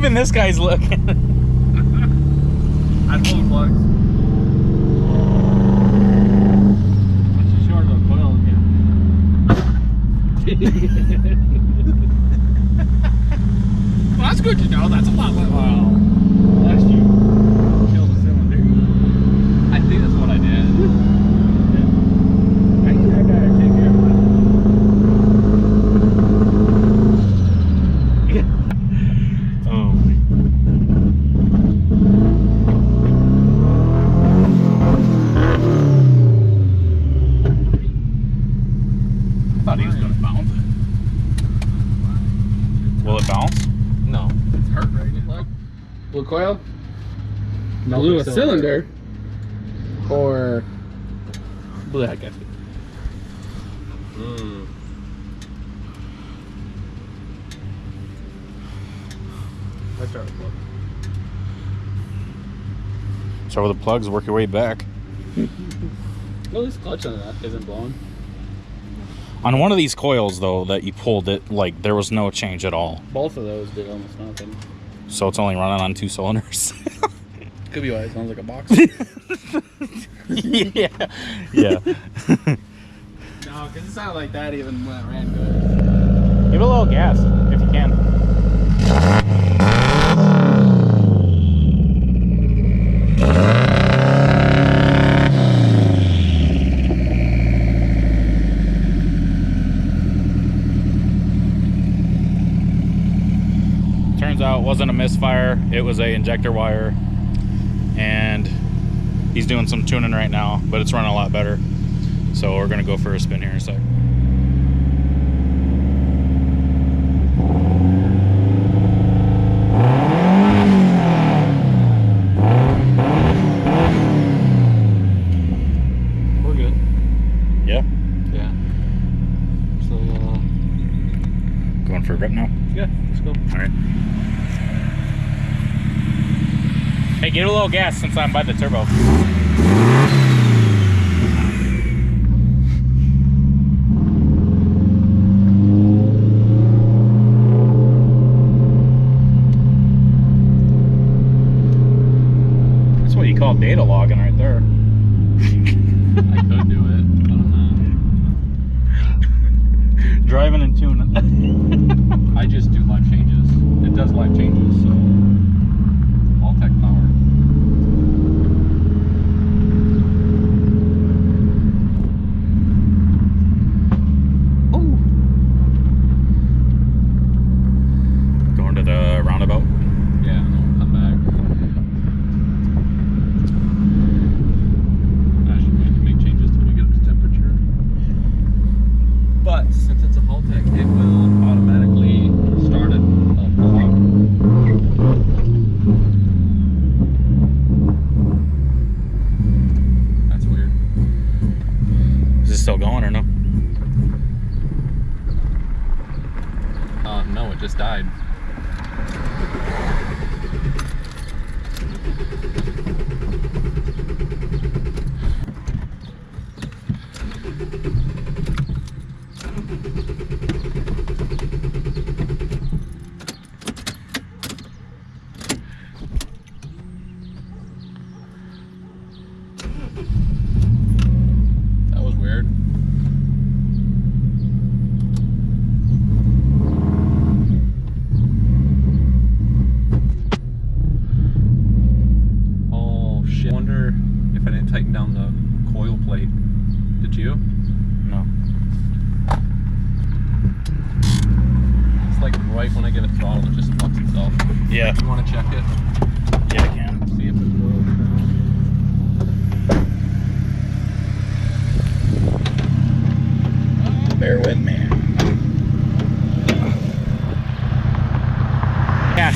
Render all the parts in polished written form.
Even this guy's looking. I pulled plugs. What's the short of a coil again? Well, that's good to know. That's a lot less. Wow. Last you killed a cylinder. I think that's what I did. I think that guy would take care of that. Oh. I thought he was going to bounce it. Will it bounce? No. It's hurt right now. Look. Blue coil? Blew a cylinder. Or blew that gasket. Let's start with plug. Start with the plugs, work your way back. Well, this clutch on that isn't blowing. On one of these coils, though, that you pulled it, like, there was no change at all. Both of those did almost nothing. So it's only running on 2 cylinders. Could be why it sounds like a box. Yeah. Yeah. No, because it sounded like that even when it ran good. Give it a little gas, if you can. Turns out it wasn't a misfire, it was a injector wire, and he's doing some tuning right now, but it's running a lot better. So we're gonna go for a spin here in a sec. We're good. Yeah? Yeah. So, Going for a rip now? yeah, let's go. Alright. Hey, get a little gas since I'm by the turbo. That's what you call data logging right there. I could do it. I don't know. Driving and tuning. I just do live changes. It does live changes, so all tech power. Going to the roundabout. Yeah, and then we'll come back. I should make changes till we get up to temperature. But since it's a Haltech, it will automatically start it up log. That's weird. Is it still going or no? No, it just died. That was weird. Oh shit. I wonder if I didn't tighten down the coil plate. Did you? No. It's like right when I give it throttle, it just fucks itself. Yeah. You want to check it? Yeah, I can. See if the coil's down. Bear with me. Yes.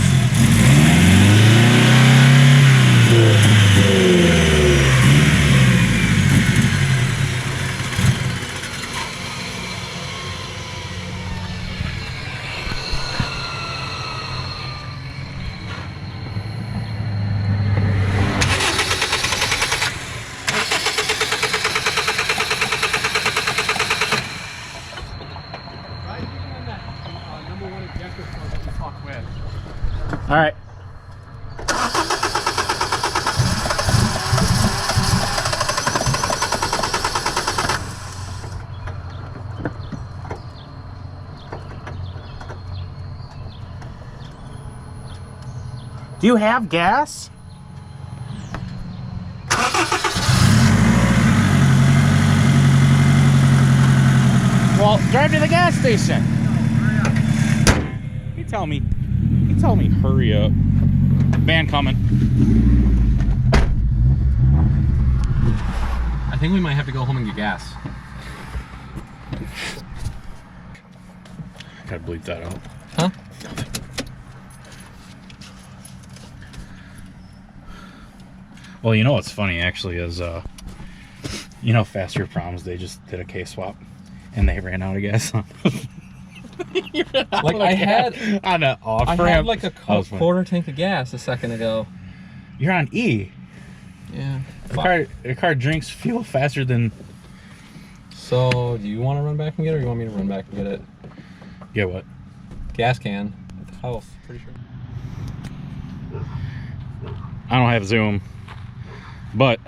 All right. Do you have gas? Well, drive to the gas station. He tell me hurry up. Van coming. I think we might have to go home and get gas. Gotta bleep that out. Huh? Well, you know what's funny actually is, you know, Faster Proms, they just did a case swap and they ran out of gas. Like I had on an off ramp. I had like a quarter tank of gas a second ago. You're on E. Yeah. The car drinks fuel faster than. So, do you want to run back and get it, or you want me to run back and get it? Get what? Gas can at the house, pretty sure. I don't have Zoom, but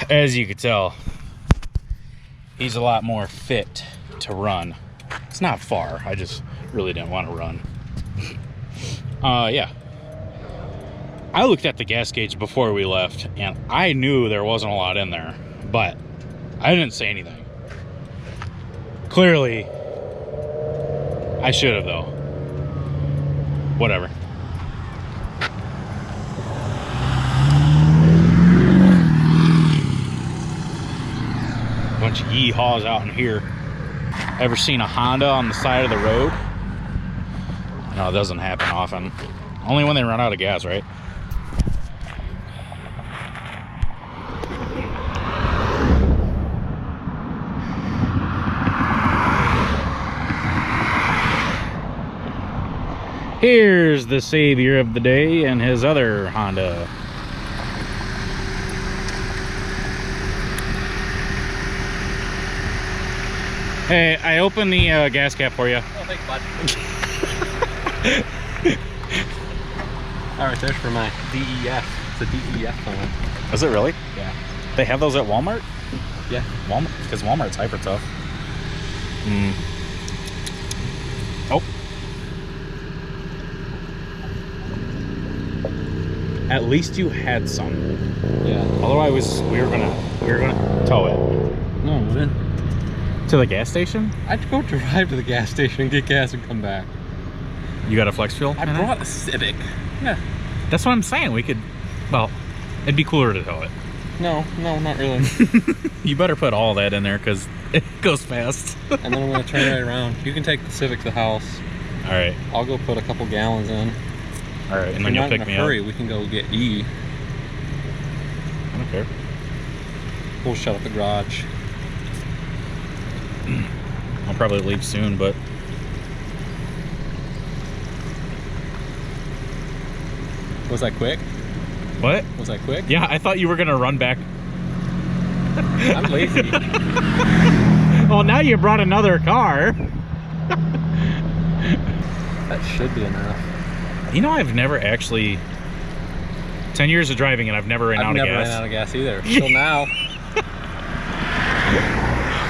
as you could tell, he's a lot more fit to run. It's not far. I just really didn't want to run. Yeah. I looked at the gas gauge before we left, and I knew there wasn't a lot in there, but I didn't say anything. Clearly, I should have, though. Whatever. Bunch of yeehaws out in here. Ever seen a Honda on the side of the road? No, it doesn't happen often. Only when they run out of gas, right? Here's the savior of the day and his other Honda. Hey, I opened the gas cap for you. Oh, thanks, bud. All right, there's for my DEF. It's a DEF on it. Is it really? Yeah. They have those at Walmart? Yeah. Walmart, because Walmart's hyper tough. Oh. At least you had some. Yeah. Otherwise, we were gonna tow it. No, we didn't. To the gas station? I'd go drive to the gas station and get gas and come back. You got a flex fuel? I brought a Civic. Yeah. That's what I'm saying. We could, well, it'd be cooler to tow it. No, not really. You better put all that in there because it goes fast. And then I'm gonna turn right around. You can take the Civic to the house. All right. I'll go put a couple gallons in. All right, If and then you're you'll not pick in me a hurry, up. we can go get E. I don't care. We'll shut up the garage. I'll probably leave soon, but Was I quick? what? Was I quick? Yeah, I thought you were gonna run back. I'm lazy. Well, now you brought another car. That should be enough. You know, I've never actually 10 years of driving and I've never ran out of gas. I've never ran out of gas either. Till now.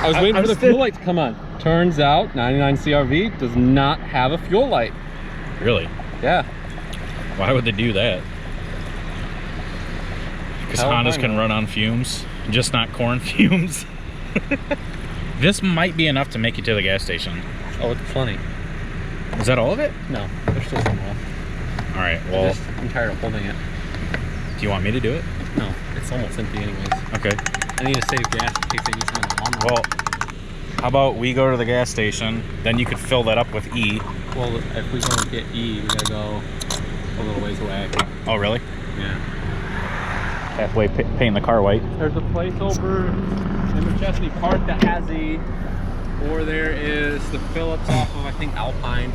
I was waiting for the fuel light to come on. Turns out 99 CRV does not have a fuel light. Really? Yeah. Why would they do that? Because Hell if Hondas I can know. run on fumes, just not corn fumes. This might be enough to make you to the gas station. Oh, it's plenty. Is that all of it? No, there's still some left. All right, well, I'm tired of holding it. do you want me to do it? No, it's almost empty anyways. Okay. I need to save gas in case I need some in the lawnmower. Well, how about we go to the gas station, then you could fill that up with E. Well, if we go and get E, we gotta go a little ways away. Oh, really? Yeah. Halfway painting the car white. There's a place over in McChesney Park that has E, or there is the Phillips off of, I think, Alpine.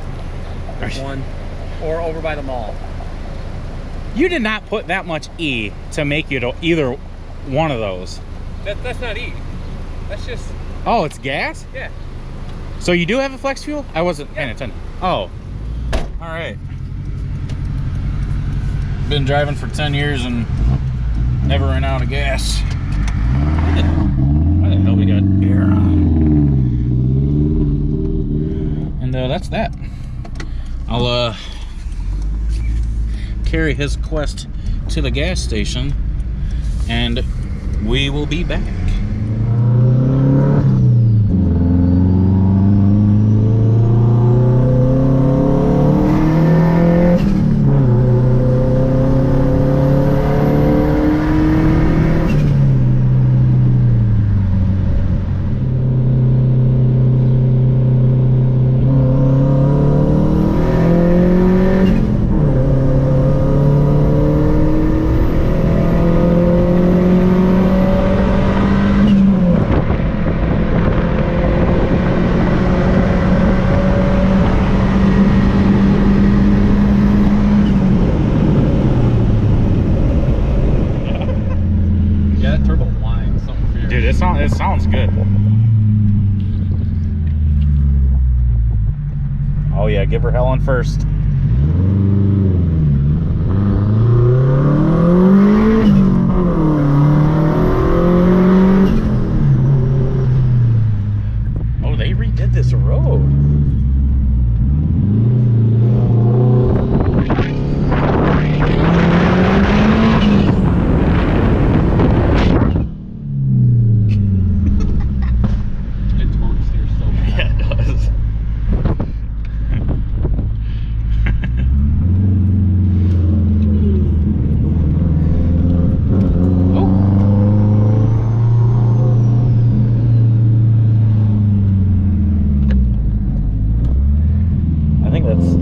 There's Right. one. Or over by the mall. You did not put that much E to make you to either one of those. That's not E. That's just, Oh, it's gas? yeah. So you do have a flex fuel? I wasn't paying Yeah. attention. Oh. All right. Been driving for 10 years and never ran out of gas. Why the hell we got air on? And that's that. I'll carry his Quest to the gas station and we will be back. Dude, it sounds good. Oh yeah, give her hell on first. Oh, they redid this road.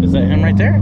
Is that him right there?